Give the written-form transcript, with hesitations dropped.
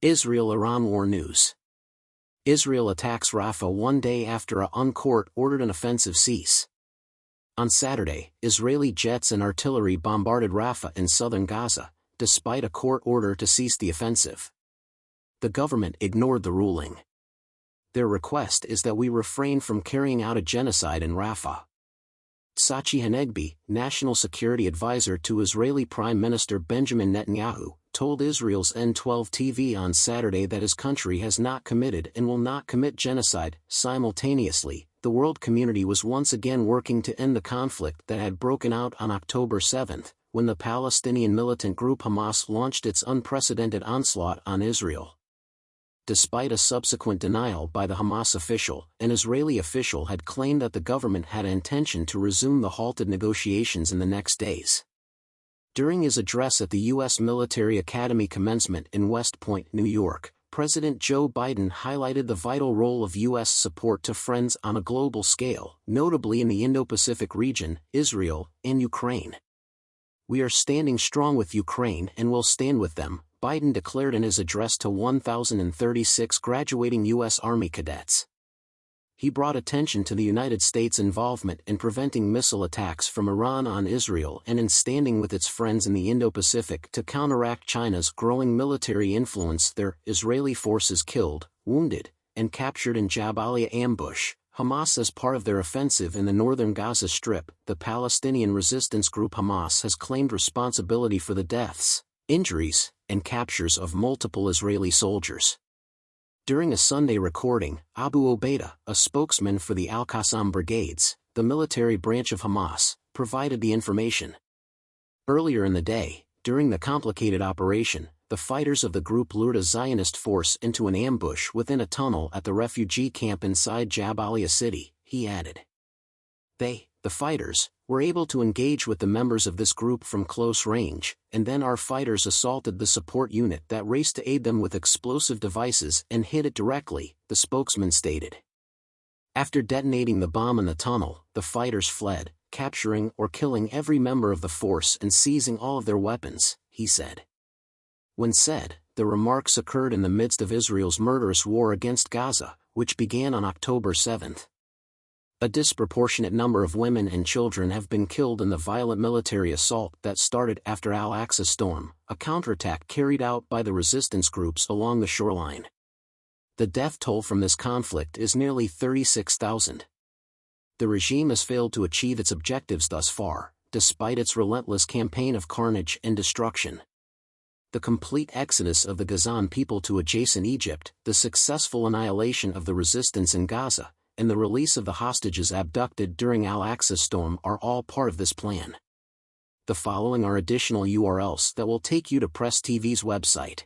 Israel-Iran war news. Israel attacks Rafah one day after a court-ordered an offensive cease. On Saturday, Israeli jets and artillery bombarded Rafah in southern Gaza, despite a court order to cease the offensive. The government ignored the ruling. Their request is that we refrain from carrying out a genocide in Rafah. Tzachi Hanegbi, national security advisor to Israeli Prime Minister Benjamin Netanyahu, told Israel's N12 TV on Saturday that his country has not committed and will not commit genocide. Simultaneously, the world community was once again working to end the conflict that had broken out on October 7, when the Palestinian militant group Hamas launched its unprecedented onslaught on Israel. Despite a subsequent denial by the Hamas official, an Israeli official had claimed that the government had intention to resume the halted negotiations in the next days. During his address at the U.S. Military Academy commencement in West Point, New York, President Joe Biden highlighted the vital role of U.S. support to friends on a global scale, notably in the Indo-Pacific region, Israel, and Ukraine. "We are standing strong with Ukraine and will stand with them," Biden declared in his address to 1,036 graduating U.S. Army cadets. He brought attention to the United States' involvement in preventing missile attacks from Iran on Israel and in standing with its friends in the Indo-Pacific to counteract China's growing military influence there. Israeli forces killed, wounded, and captured in Jabalia ambush, Hamas as part of their offensive in the northern Gaza Strip. The Palestinian resistance group Hamas has claimed responsibility for the deaths, injuries, and captures of multiple Israeli soldiers. During a Sunday recording, Abu Obaida, a spokesman for the Al-Qassam brigades, the military branch of Hamas, provided the information. Earlier in the day, during the complicated operation, the fighters of the group lured a Zionist force into an ambush within a tunnel at the refugee camp inside Jabalia city, he added. They, the fighters, were able to engage with the members of this group from close range, and then our fighters assaulted the support unit that raced to aid them with explosive devices and hit it directly, the spokesman stated. After detonating the bomb in the tunnel, the fighters fled, capturing or killing every member of the force and seizing all of their weapons, he said. When said, the remarks occurred in the midst of Israel's murderous war against Gaza, which began on October 7. A disproportionate number of women and children have been killed in the violent military assault that started after Al-Aqsa Storm, a counterattack carried out by the resistance groups along the shoreline. The death toll from this conflict is nearly 36,000. The regime has failed to achieve its objectives thus far, despite its relentless campaign of carnage and destruction. The complete exodus of the Gazan people to adjacent Egypt, the successful annihilation of the resistance in Gaza, and the release of the hostages abducted during Al-Aqsa Storm are all part of this plan. The following are additional URLs that will take you to Press TV's website.